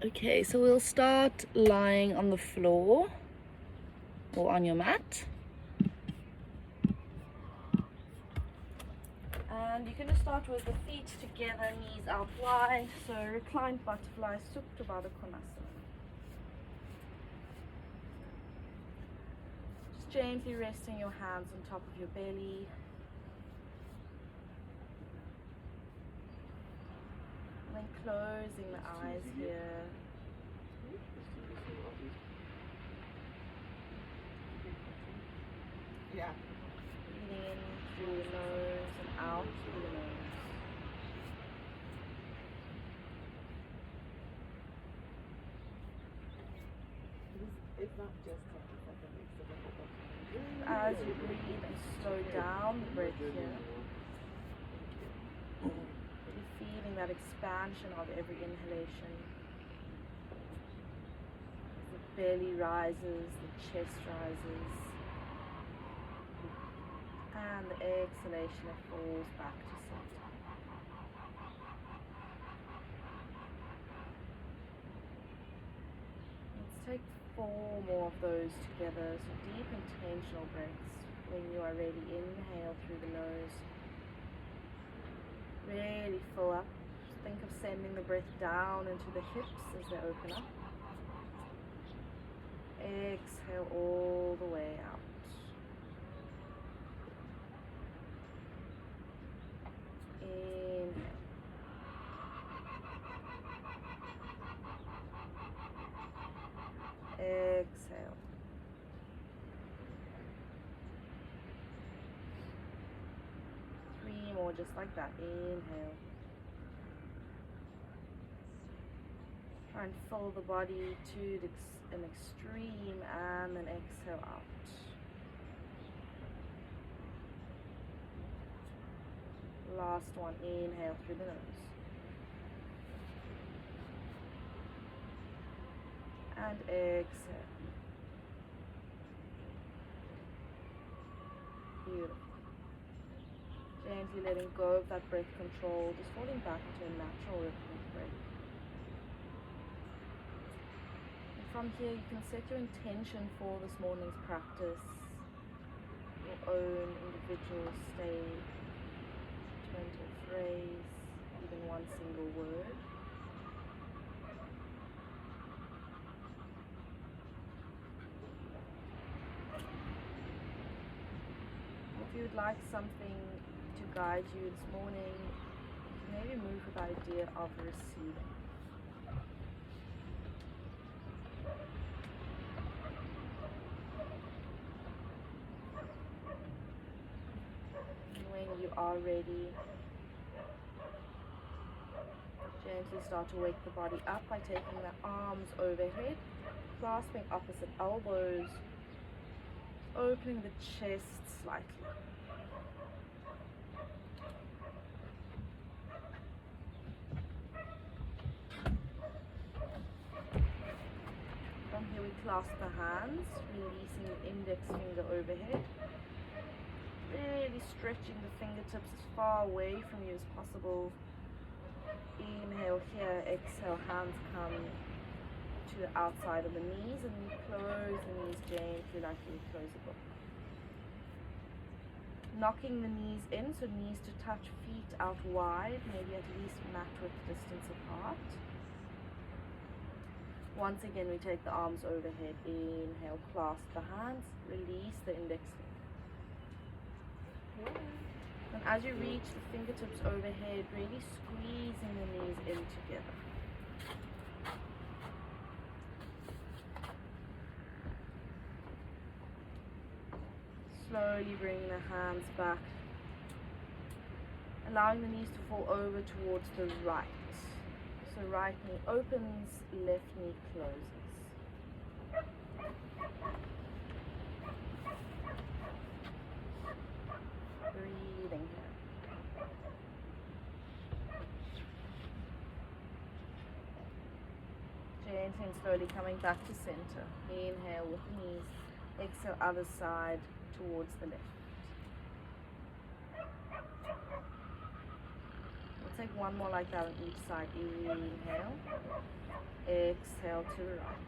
Okay, so we'll start lying on the floor or on your mat. And you can just start with the feet together, knees out wide. So reclined butterfly, Supta Baddha Konasana. Just gently resting your hands on top of your belly. And then closing the eyes here. Yeah. Breathing in through the nose and out through the nose. It's not just 10 seconds, it's a whole bunch. As you breathe and slow down the breath here, really feeling that expansion of every inhalation. The belly rises, the chest rises, and the exhalation it falls back to center. Let's take 4 more of those together. So deep intentional breaths. When you are ready, inhale through the nose. Really fill up. Think of sending the breath down into the hips as they open up. Exhale all the way out. Inhale. Exhale. Three more just like that. Inhale. Try and fill the body to an extreme and then exhale out. Last one. Inhale through the nose. And exhale. Beautiful. Gently letting go of that breath control, just falling back into a natural rhythmic breath. And from here you can set your intention for this morning's practice, your own individual state, turn to a phrase, even one single word. If you would like something to guide you this morning, maybe move with the idea of receiving. And when you are ready, gently start to wake the body up by taking the arms overhead, clasping opposite elbows, opening the chest slightly. From here we clasp the hands, releasing the index finger overhead. Really stretching the fingertips as far away from you as possible. Inhale here, exhale, hands come to the outside of the knees and close the knees gently like you would close a book. Knocking the knees in, so knees to touch, feet out wide, maybe at least mat width distance apart. Once again we take the arms overhead, inhale, clasp the hands, release the index finger. And as you reach the fingertips overhead, really squeezing the knees in together. Slowly bring the hands back, allowing the knees to fall over towards the right. So right knee opens, left knee closes. Breathing here. Gently and slowly coming back to center. Inhale with the knees. Exhale other side towards the left. take one more like that on each side. Inhale, exhale to the right.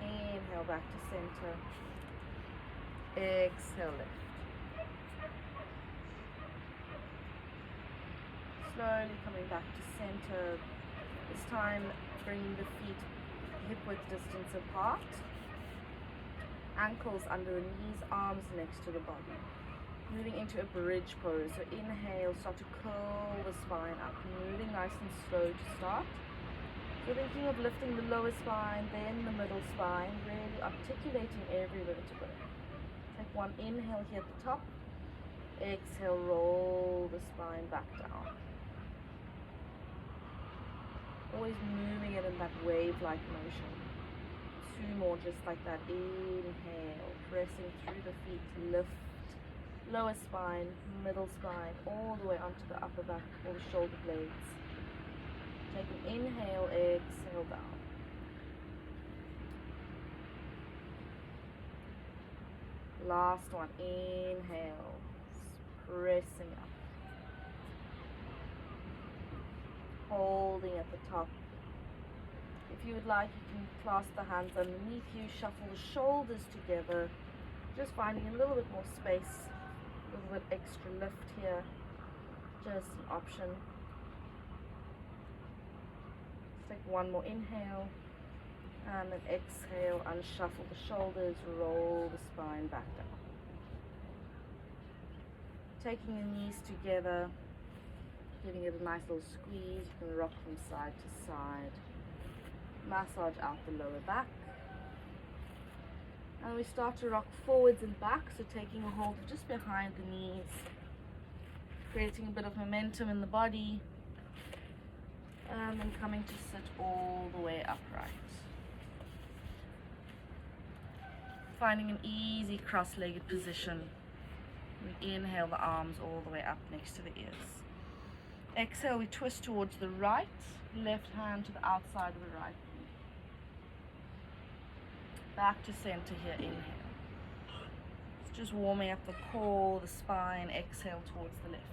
Inhale back to center. Exhale left. Slowly coming back to center. This time bringing the feet hip width distance apart. Ankles under the knees, arms next to the body. Moving into a bridge pose. So inhale, start to curl the spine up. Moving nice and slow to start. So thinking of lifting the lower spine, then the middle spine, really articulating every vertebra. Take one inhale here at the top. Exhale, roll the spine back down. Always moving it in that wave-like motion. Two more just like that. Inhale, pressing through the feet, lift. Lower spine, middle spine, all the way onto the upper back or the shoulder blades. Take an inhale, exhale down. Last one, inhale, pressing up. Holding at the top. If you would like, you can clasp the hands underneath you, shuffle the shoulders together, just finding a little bit more space, a little bit extra lift here, just an option. Let's take one more inhale, and then exhale, unshuffle the shoulders, roll the spine back down. Taking the knees together, giving it a nice little squeeze. You can rock from side to side. Massage out the lower back. And we start to rock forwards and back, so taking a hold just behind the knees, creating a bit of momentum in the body, and then coming to sit all the way upright. Finding an easy cross-legged position. We inhale the arms all the way up next to the ears. Exhale, we twist towards the right, left hand to the outside of the right knee. Back to center here, inhale. It's just warming up the core, the spine, exhale towards the left.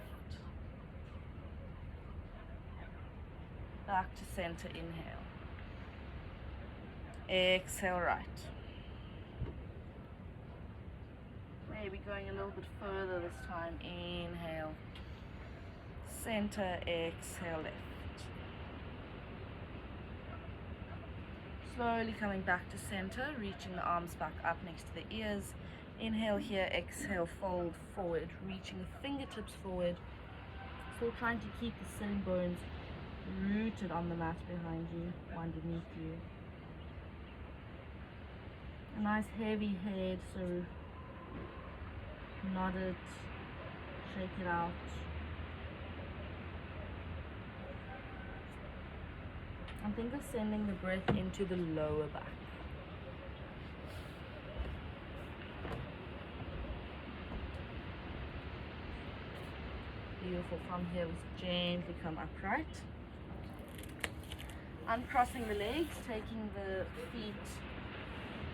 Back to center, inhale. Exhale, right. Maybe going a little bit further this time, inhale. Center, exhale, left. Slowly coming back to center, reaching the arms back up next to the ears. Inhale here, exhale, fold forward, reaching the fingertips forward. Still trying to keep the sitting bones rooted on the mat behind you, underneath you. A nice heavy head, so nod it, shake it out. And think of sending the breath into the lower back. Beautiful. From here, we gently come upright. Uncrossing the legs, taking the feet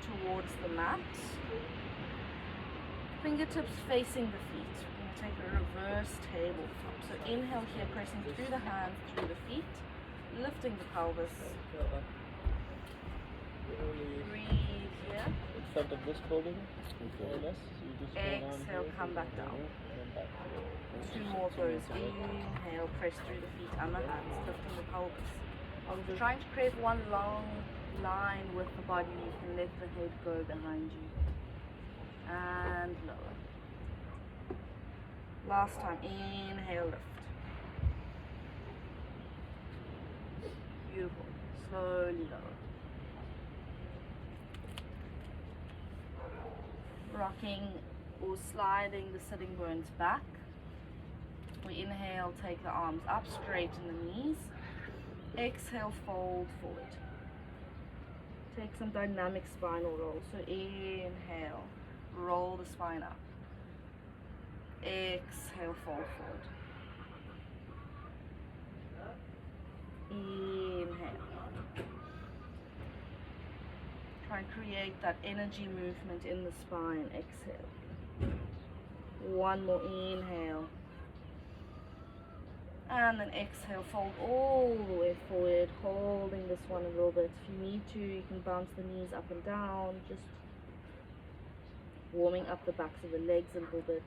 towards the mat. Fingertips facing the feet. We're going to take a reverse tabletop. So inhale here, pressing through the hands, through the feet. Lifting the pelvis. Breathe here. In front of this building, more or less. So you just Exhale, come back down. Two more of those. Inhale, press through the feet and the hands, lifting the pelvis. Trying to create one long line with the body. You can let the head go behind you. And lower. Last time. Inhale, lift. Beautiful. Slowly lower. Rocking or sliding the sitting bones back. We inhale, take the arms up, straighten the knees. Exhale, fold forward. Take some dynamic spinal roll. So inhale, roll the spine up. Exhale, fold forward. Inhale. Try and create that energy movement in the spine. Exhale. One more inhale. And then exhale, fold all the way forward, holding this one a little bit. If you need to, you can bounce the knees up and down, just warming up the backs of the legs a little bit.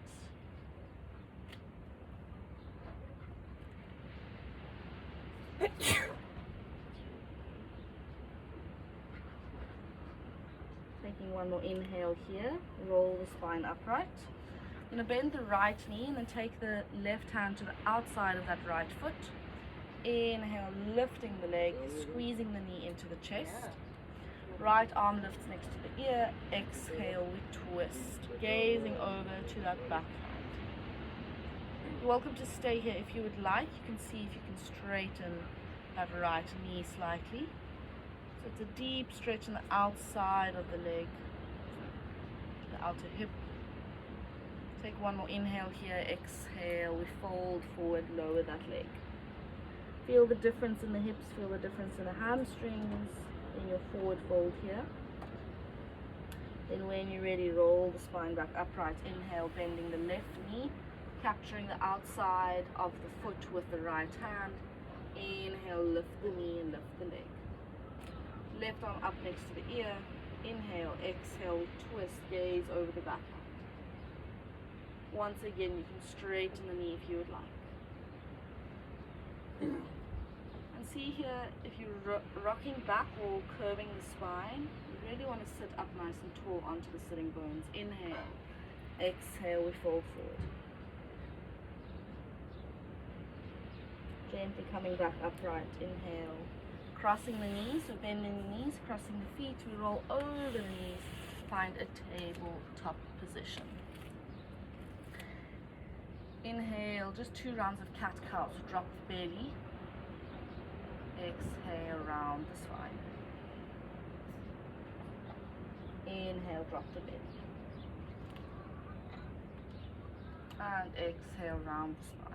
Taking one more inhale here, roll the spine upright. You're going to bend the right knee and then take the left hand to the outside of that right foot. Inhale, lifting the leg, squeezing the knee into the chest. Right arm lifts next to the ear. Exhale, we twist, gazing over to that back hand. You're welcome to stay here if you would like. You can see if you can straighten that right knee slightly. So it's a deep stretch on the outside of the leg, the outer hip. Take one more inhale here, exhale, we fold forward, lower that leg. Feel the difference in the hips, feel the difference in the hamstrings in your forward fold here. Then when you're ready, roll the spine back upright. Inhale, bending the left knee, capturing the outside of the foot with the right hand. Inhale, lift the knee and lift the leg. Left arm up next to the ear. Inhale, exhale, twist, gaze over the back. Once again, you can straighten the knee if you would like. And see here, if you're rocking back or curving the spine, you really want to sit up nice and tall onto the sitting bones. Inhale, exhale, we fold forward. Gently coming back upright. Inhale, crossing the knees, so bending the knees, crossing the feet, we roll over the knees, find a tabletop position. Inhale, just 2 rounds of cat-cow, so drop the belly. Exhale, round the spine. Inhale, drop the belly. And exhale, round the spine.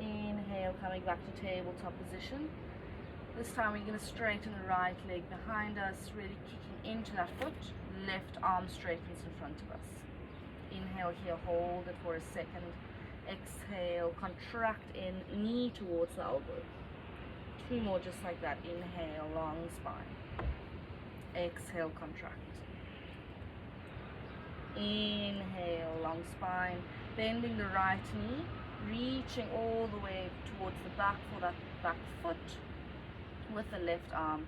Inhale, coming back to tabletop position. This time we're going to straighten the right leg behind us, really kicking into that foot. Left arm straightens in front of us. Inhale here, hold it for a second. Exhale, contract in, knee towards the elbow. 2 more just like that. Inhale, long spine. Exhale, contract. Inhale, long spine. Bending the right knee, reaching all the way towards the back for that back foot with the left arm.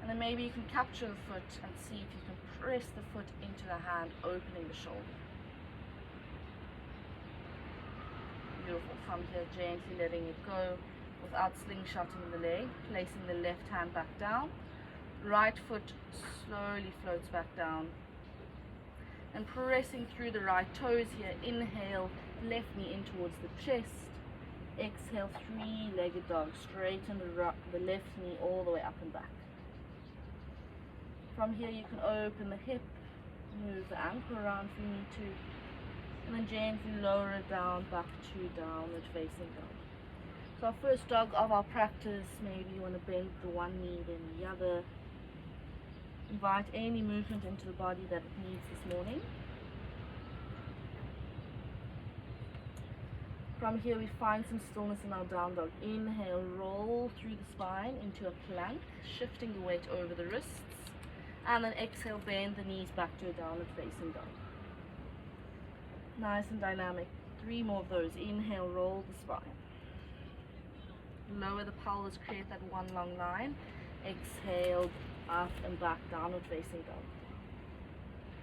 And then maybe you can capture the foot and see if you can press the foot into the hand, opening the shoulder. Beautiful. From here, gently letting it go without slingshotting the leg, placing the left hand back down. Right foot slowly floats back down. And pressing through the right toes here. Inhale, left knee in towards the chest. Exhale, 3-legged dog. Straighten the left knee all the way up and back. From here, you can open the hip, move the ankle around if you need to. And then gently lower it down, back to downward facing dog. So our first dog of our practice, maybe you want to bend the one knee, then the other. Invite any movement into the body that it needs this morning. From here we find some stillness in our down dog. Inhale, roll through the spine into a plank, shifting the weight over the wrists. And then exhale, bend the knees back to a downward facing dog. Nice and dynamic. 3 more of those. Inhale, roll the spine. Lower the pelvis, create that one long line. Exhale, up and back, downward facing dog.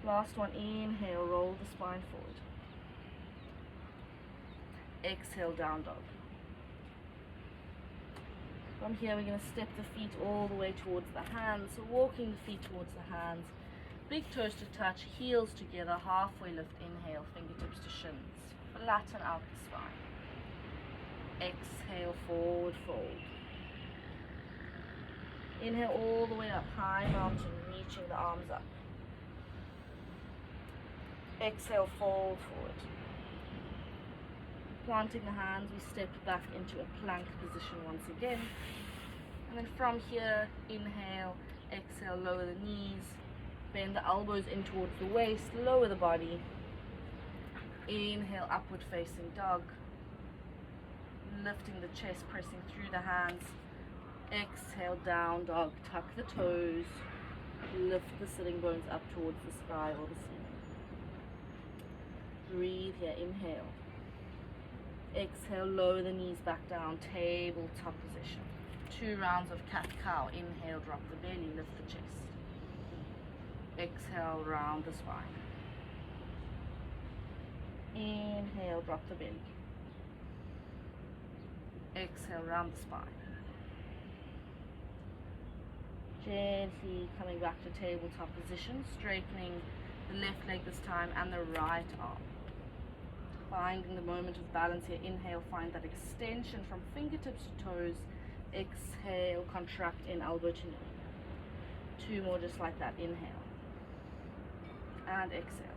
Last one. Inhale, roll the spine forward. Exhale, down dog. From here we're going to step the feet all the way towards the hands. So walking the feet towards the hands. Big toes to touch, heels together, halfway lift, inhale, fingertips to shins. Flatten out the spine. Exhale, forward fold. Inhale all the way up, high mountain, reaching the arms up. Exhale, fold forward. Planting the hands, we step back into a plank position once again. And then from here, inhale, exhale, lower the knees. Bend the elbows in towards the waist, lower the body. Inhale, upward facing dog. Lifting the chest, pressing through the hands. Exhale, down dog. Tuck the toes. Lift the sitting bones up towards the sky or the ceiling. Breathe here, inhale. Exhale, lower the knees back down, tabletop position. 2 rounds of cat-cow. Inhale, drop the belly, lift the chest. Exhale, round the spine. Inhale, drop the belly. Exhale, round the spine. Gently coming back to tabletop position, straightening the left leg this time and the right arm. Finding the moment of balance here. Inhale, find that extension from fingertips to toes. Exhale, contract in elbow to knee. 2 more just like that. Inhale and exhale.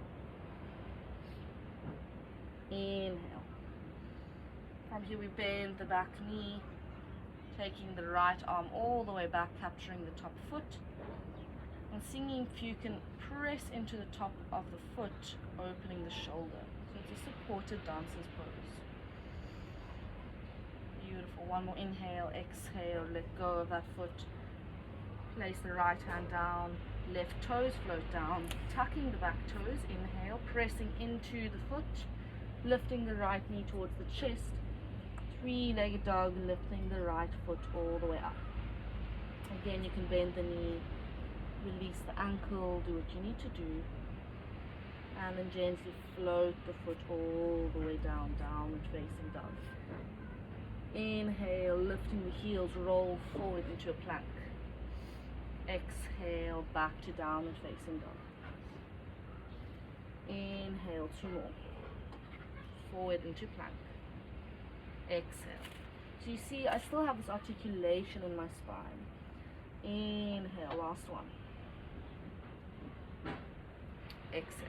Inhale. From here we bend the back knee, taking the right arm all the way back, capturing the top foot, and seeing if you can press into the top of the foot, opening the shoulder. So it's a supported dancer's pose. Beautiful. 1 more inhale, exhale, let go of that foot. Place the right hand down, left toes float down, tucking the back toes. Inhale, pressing into the foot, lifting the right knee towards the chest. 3-legged dog, lifting the right foot all the way up. Again, you can bend the knee, release the ankle, do what you need to do, and then gently float the foot all the way down, downward facing dog. Inhale, lifting the heels, roll forward into a plank. Exhale, back to downward facing dog. Inhale, 2 more. Forward into plank. Exhale. So you see, I still have this articulation in my spine. Inhale, last one. Exhale.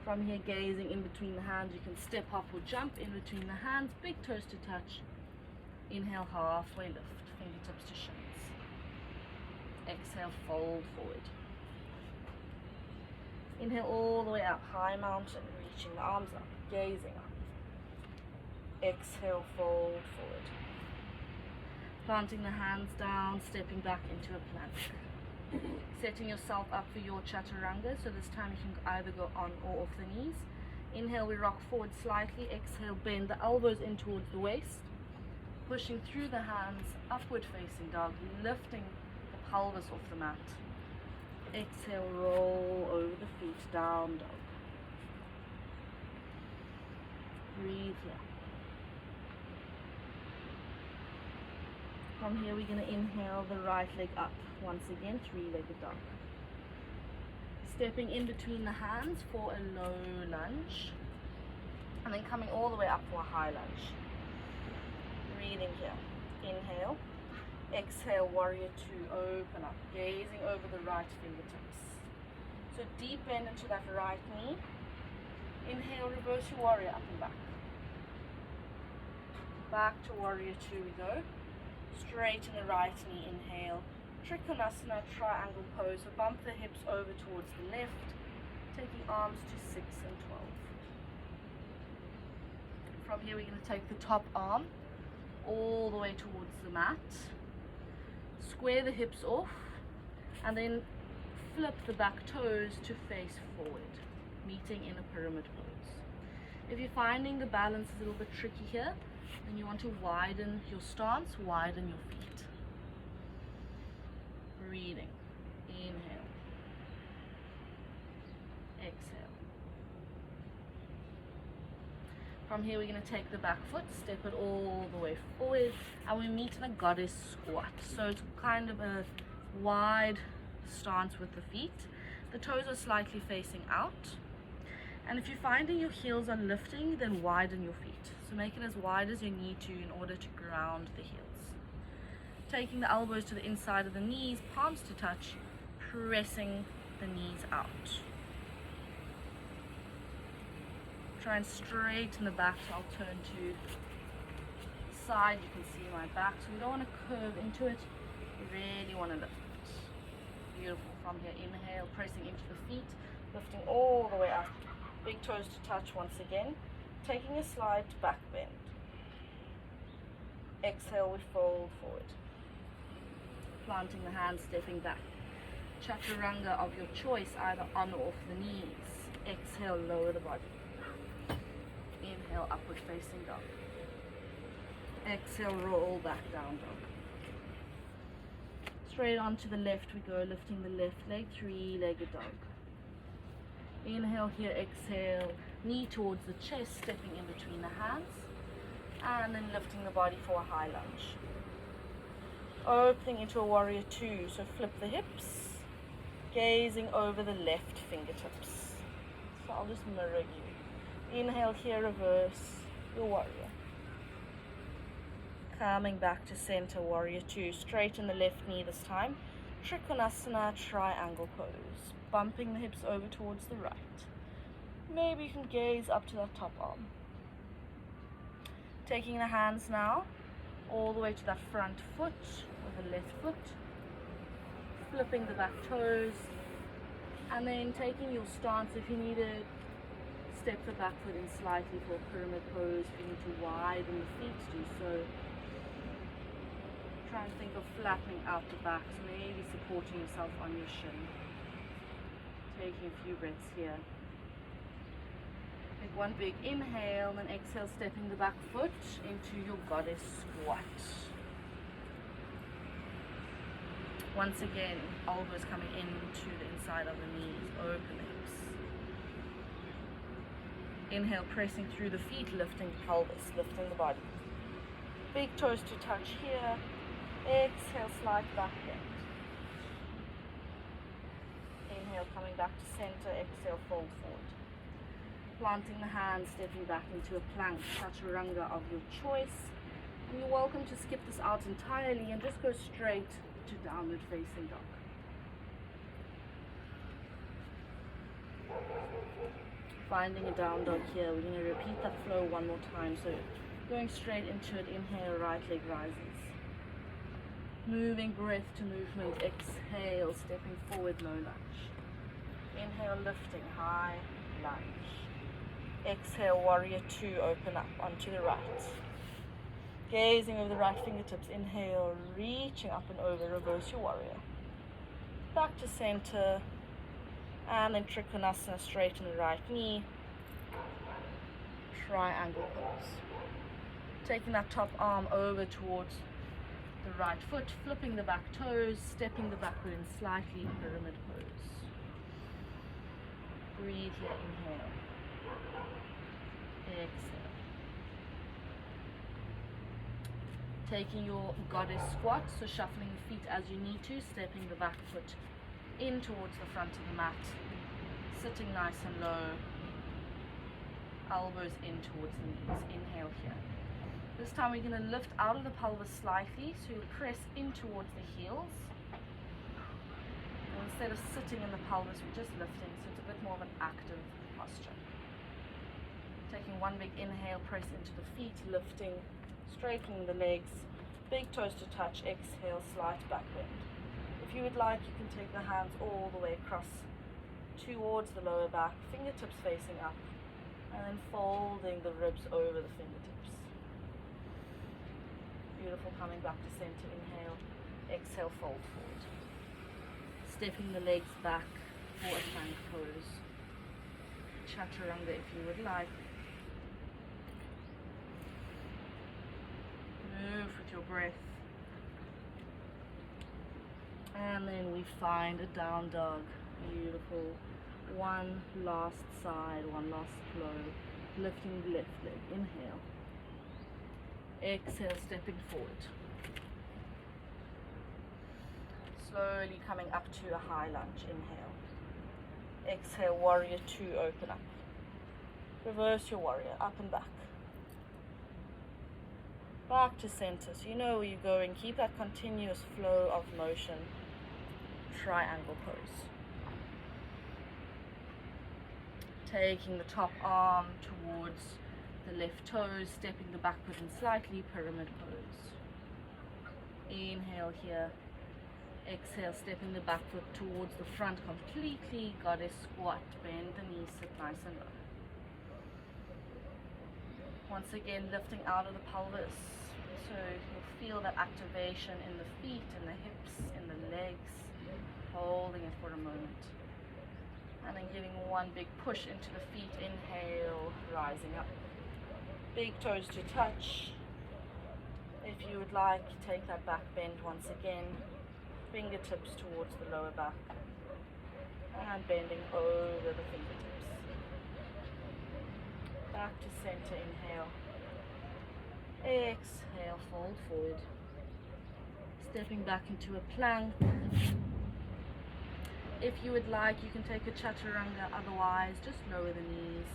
From here, gazing in between the hands, you can step up or jump in between the hands, big toes to touch. Inhale, halfway lift, fingertips to shins. Exhale, fold forward. Inhale all the way up, high mountain, reaching the arms up, gazing up. Exhale, fold forward. Planting the hands down, stepping back into a plank. Setting yourself up for your chaturanga, so this time you can either go on or off the knees. Inhale, we rock forward slightly. Exhale, bend the elbows in towards the waist. Pushing through the hands, upward facing dog, lifting the pelvis off the mat. Exhale, roll over the feet, down dog. Breathe here. From here, we're going to inhale the right leg up. Once again, 3-legged dog. Stepping in between the hands for a low lunge. And then coming all the way up for a high lunge. Breathing here. Inhale. Exhale, warrior 2. Open up. Gazing over the right fingertips. So deep bend into that right knee. Inhale, reverse your warrior up and back. Back to warrior 2 we go. Straighten the right knee, inhale. Trikonasana, triangle pose. So bump the hips over towards the left. Taking arms to 6 and 12. From here, we're going to take the top arm all the way towards the mat. Square the hips off. And then flip the back toes to face forward, meeting in a pyramid pose. If you're finding the balance a little bit tricky here, and you want to widen your stance, widen your feet. Breathing. Inhale. Exhale. From here, we're going to take the back foot, step it all the way forward, and we meet in a goddess squat. So it's kind of a wide stance with the feet. The toes are slightly facing out. And if you're finding your heels are lifting, then widen your feet. So make it as wide as you need to in order to ground the heels. Taking the elbows to the inside of the knees, palms to touch, pressing the knees out. Try and straighten the back, so I'll turn to the side. You can see my back, so we don't want to curve into it. We really want to lift it. Beautiful. From here, inhale, pressing into the feet, lifting all the way up. Big toes to touch once again. Taking a slight back bend. Exhale, we fold forward. Planting the hands, stepping back. Chaturanga of your choice, either on or off the knees. Exhale, lower the body. Inhale, upward facing dog. Exhale, roll back, down dog. Straight onto the left we go, lifting the left leg, three-legged dog. Inhale here, exhale, knee towards the chest, stepping in between the hands, and then lifting the body for a high lunge. Opening into a warrior two, so flip the hips, gazing over the left fingertips. So I'll just mirror you. Inhale here, reverse your warrior. Coming back to center, warrior two. Straighten the left knee this time. Trikonasana, triangle pose. Bumping the hips over towards the right. Maybe you can gaze up to that top arm. Taking the hands now all the way to that front foot with the left foot. Flipping the back toes. And then taking your stance if you need it. Step the back foot in slightly for a pyramid pose. If you need to widen the feet, do so. Try and think of flattening out the back, so maybe supporting yourself on your shin. Taking a few breaths here. Take one big inhale, and exhale, stepping the back foot into your goddess squat. Once again, elbows coming into the inside of the knees, open the hips. Inhale, pressing through the feet, lifting the pelvis, lifting the body. Big toes to touch here. Exhale, slide back bend. Inhale, coming back to center. Exhale, fold forward. Planting the hands, stepping back into a plank, chaturanga of your choice. And you're welcome to skip this out entirely and just go straight to downward facing dog. Finding a down dog here. We're going to repeat that flow one more time. So going straight into it. Inhale, right leg rises. Moving breath to movement. Exhale, stepping forward, low lunge. Inhale, lifting, high lunge. Exhale, warrior two, open up onto the right. Gazing over the right fingertips. Inhale, reaching up and over, reverse your warrior. Back to center. And then Trikonasana, straighten the right knee. Triangle pose. Taking that top arm over towards the right foot, flipping the back toes, stepping the back foot in slightly, pyramid pose. Breathe here, inhale. Exhale. Taking your goddess squat, so shuffling the feet as you need to, stepping the back foot in towards the front of the mat, sitting nice and low, elbows in towards the knees. Inhale here. This time we're going to lift out of the pelvis slightly, so you'll press in towards the heels. And instead of sitting in the pelvis, we're just lifting, so it's a bit more of an active posture. Taking one big inhale, press into the feet, lifting, straightening the legs, big toes to touch, exhale, slight back bend. If you would like, you can take the hands all the way across towards the lower back, fingertips facing up, and then folding the ribs over the fingertips. Beautiful, coming back to center, inhale, exhale, fold forward. Stepping the legs back for a plank pose. Chaturanga if you would like. Move with your breath. And then we find a down dog. Beautiful. One last side, one last flow. Lifting the left leg. Inhale. Exhale, stepping forward. Slowly coming up to a high lunge. Inhale. Exhale, warrior two, open up. Reverse your warrior, up and back. Back to center, so you know where you're going. Keep that continuous flow of motion. Triangle pose. Taking the top arm towards the left toes, stepping the back foot in slightly, pyramid pose. Inhale here. Exhale, stepping the back foot towards the front completely. Goddess squat, bend the knees, sit nice and low. Once again, lifting out of the pelvis. So you'll feel that activation in the feet, in the hips, in the legs. Holding it for a moment. And then giving one big push into the feet. Inhale, rising up. Big toes to touch. If you would like, take that back bend once again. Fingertips towards the lower back. And bending over the fingertips. Back to center, inhale. Exhale, fold forward. Stepping back into a plank. If you would like, you can take a chaturanga, otherwise just lower the knees.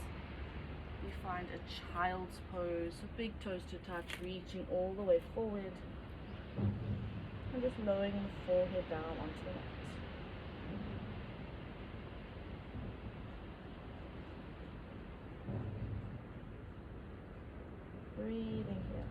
We find a child's pose, so big toes to touch, reaching all the way forward. And just lowering the forehead down onto the mat. Breathing here.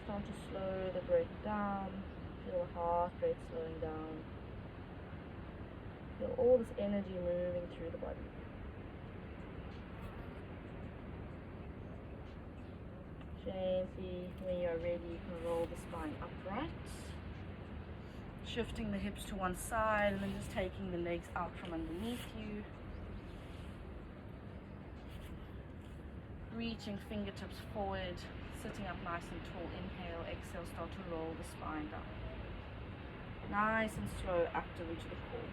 Start to slow the breath down. Feel the heart rate slowing down. Feel all this energy moving through the body. Gently, when you're ready, you can roll the spine upright. Shifting the hips to one side and then just taking the legs out from underneath you. Reaching fingertips forward, sitting up nice and tall. Inhale, exhale, start to roll the spine down. Nice and slow, activate to the core.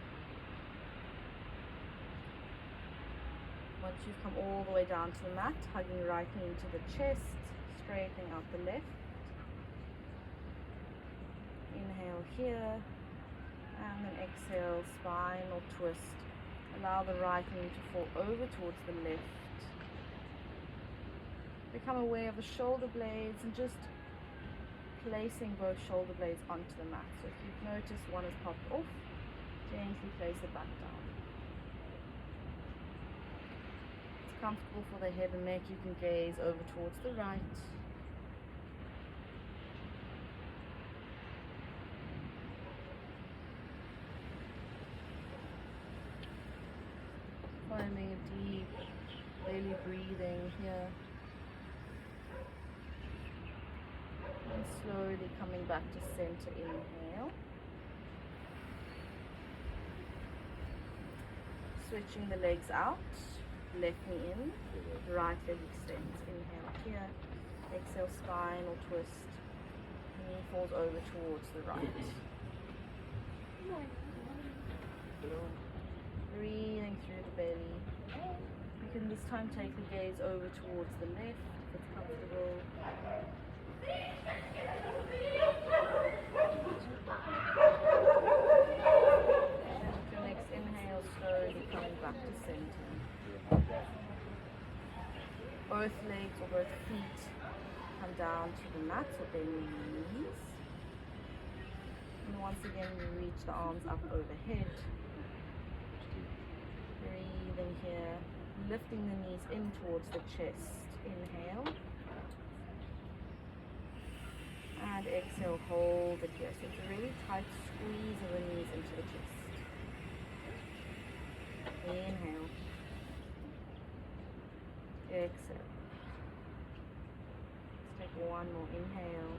Once you've come all the way down to the mat, hugging your right knee into the chest, straightening out the left. Inhale here, and then exhale, spinal twist. Allow the right knee to fall over towards the left. Become aware of the shoulder blades and just placing both shoulder blades onto the mat. So if you've noticed one has popped off, gently place it back down. It's comfortable for the head and neck, you can gaze over towards the right. Finding a deep belly breathing here. And slowly coming back to center, inhale. Switching the legs out, left knee in, right leg extends. Inhale here, exhale, spinal twist. Knee falls over towards the right. Breathing through the belly. You can this time take the gaze over towards the left if it's comfortable. And with your next inhale, slowly coming back to center. Both legs or both feet come down to the mat, so bend the knees. And once again, we reach the arms up overhead. Breathing here, lifting the knees in towards the chest. Inhale. And exhale, hold it here. So it's a really tight squeeze of the knees into the chest. Inhale. Exhale. Let's take one more. Inhale.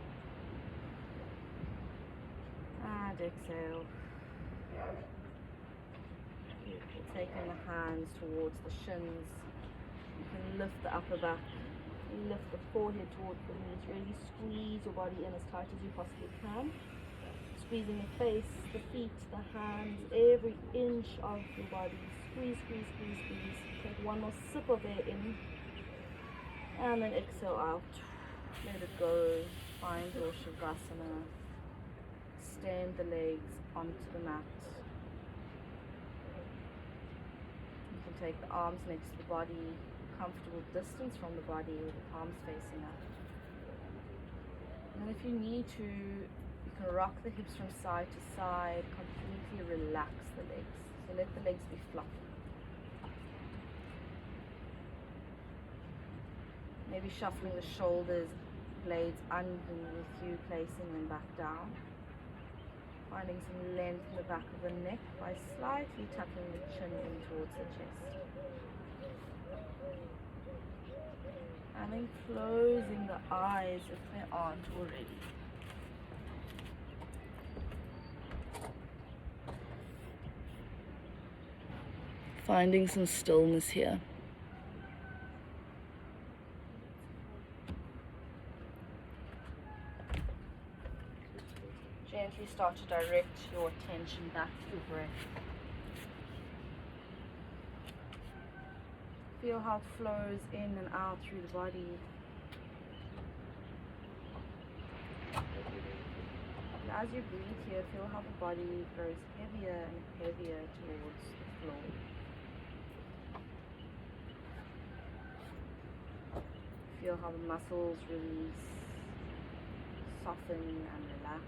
And exhale. Beautiful. Taking the hands towards the shins. You can lift the upper back. Lift the forehead towards the knees. Really squeeze your body in as tight as you possibly can. Squeezing the face, the feet, the hands, every inch of your body. Squeeze, squeeze, squeeze, squeeze. Take one more sip of air in. And then exhale out. Let it go. Find your Shavasana. Extend the legs onto the mat. You can take the arms next to the body. Comfortable distance from the body with the palms facing up. And then if you need to, you can rock the hips from side to side, completely relax the legs. So let the legs be fluffy. Maybe shuffling the shoulders, blades underneath you, placing them back down. Finding some length in the back of the neck by slightly tucking the chin in towards the chest. And then closing the eyes if they aren't already. Finding some stillness here. Gently start to direct your attention back to your breath. Feel how it flows in and out through the body. And as you breathe here, feel how the body grows heavier and heavier towards the floor. Feel how the muscles release, soften and relax.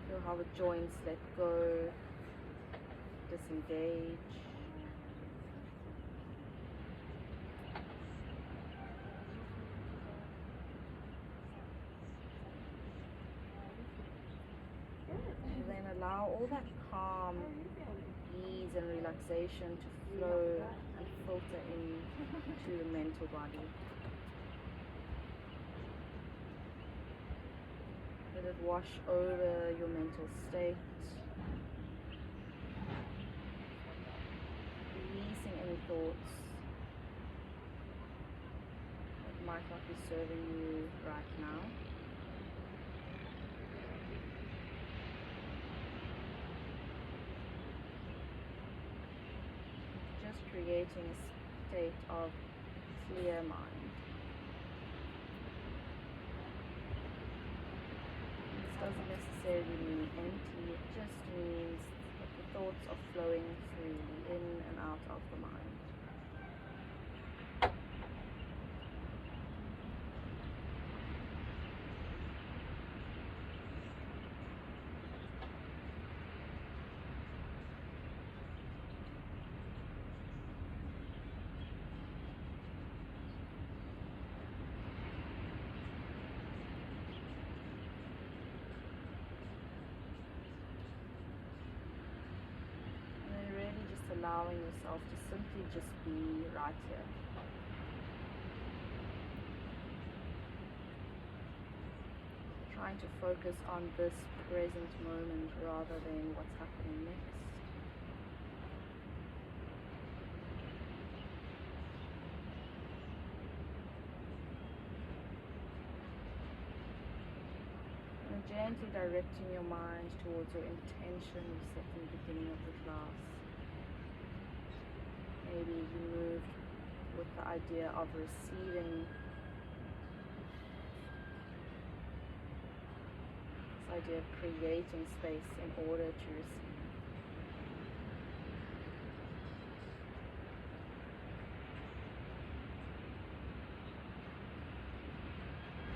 Feel how the joints let go, disengage. And then allow all that calm, ease and relaxation to flow and filter into the mental body. Let it wash over your mental state, releasing any thoughts that might not be serving you right now. Just creating a state of clear mind. Doesn't necessarily mean empty, it just means that the thoughts are flowing freely in and out of the mind. Allowing yourself to simply just be right here. Trying to focus on this present moment rather than what's happening next. And gently directing your mind towards your intention you set in the beginning of the class. Maybe you moved with the idea of receiving. This idea of creating space in order to receive.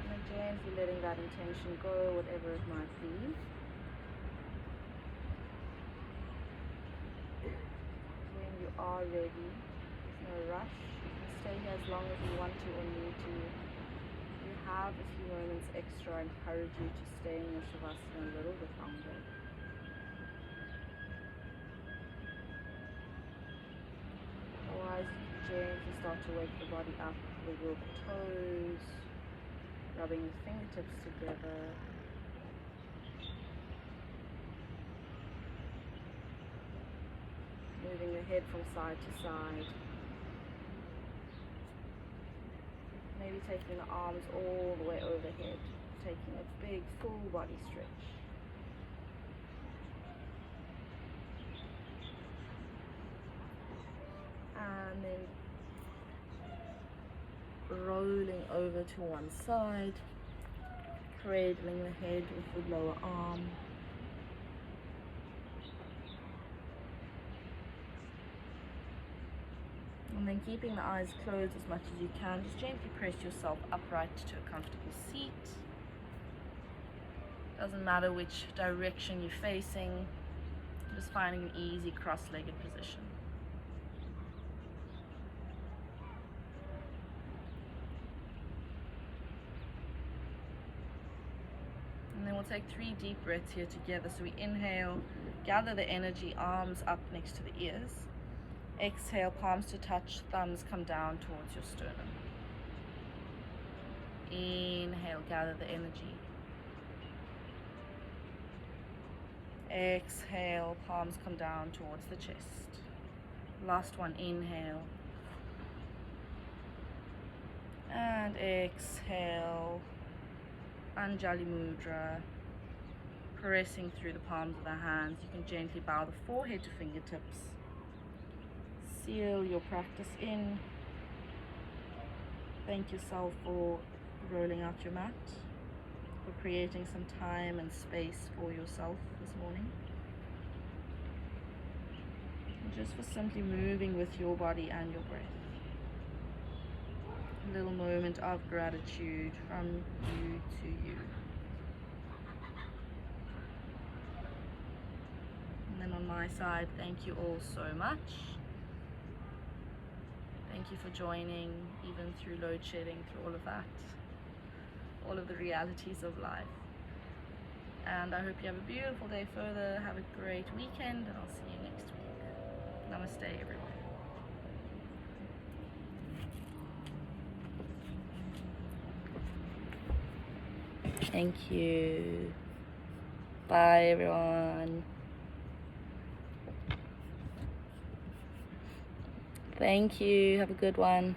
And gently letting that intention go, whatever it might be. Are ready, there's no rush, you can stay here as long as you want to or need to. If you have a few moments extra, I encourage you to stay in your Shavasana a little bit longer. Otherwise, you can gently start to wake the body up, wiggle the toes, rubbing the fingertips together. Moving the head from side to side. Maybe taking the arms all the way overhead. Taking a big full body stretch. And then rolling over to one side. Cradling the head with the lower arm. And then keeping the eyes closed as much as you can, just gently press yourself upright to a comfortable seat. Doesn't matter which direction you're facing, just finding an easy cross-legged position. And then we'll take 3 deep breaths here together. So we inhale, gather the energy, arms up next to the ears. Exhale, palms to touch, thumbs come down towards your sternum. Inhale, gather the energy. Exhale, palms come down towards the chest. Last one, inhale. And exhale. Anjali Mudra. Pressing through the palms of the hands. You can gently bow the forehead to fingertips. Seal your practice in. Thank yourself for rolling out your mat, for creating some time and space for yourself this morning. And just for simply moving with your body and your breath. A little moment of gratitude from you to you. And then on my side, thank you all so much. Thank you for joining, even through load shedding, through all of that, all of the realities of life. And I hope you have a beautiful day further. Have a great weekend, and I'll see you next week. Namaste, everyone. Thank you. Bye, everyone. Thank you. Have a good one.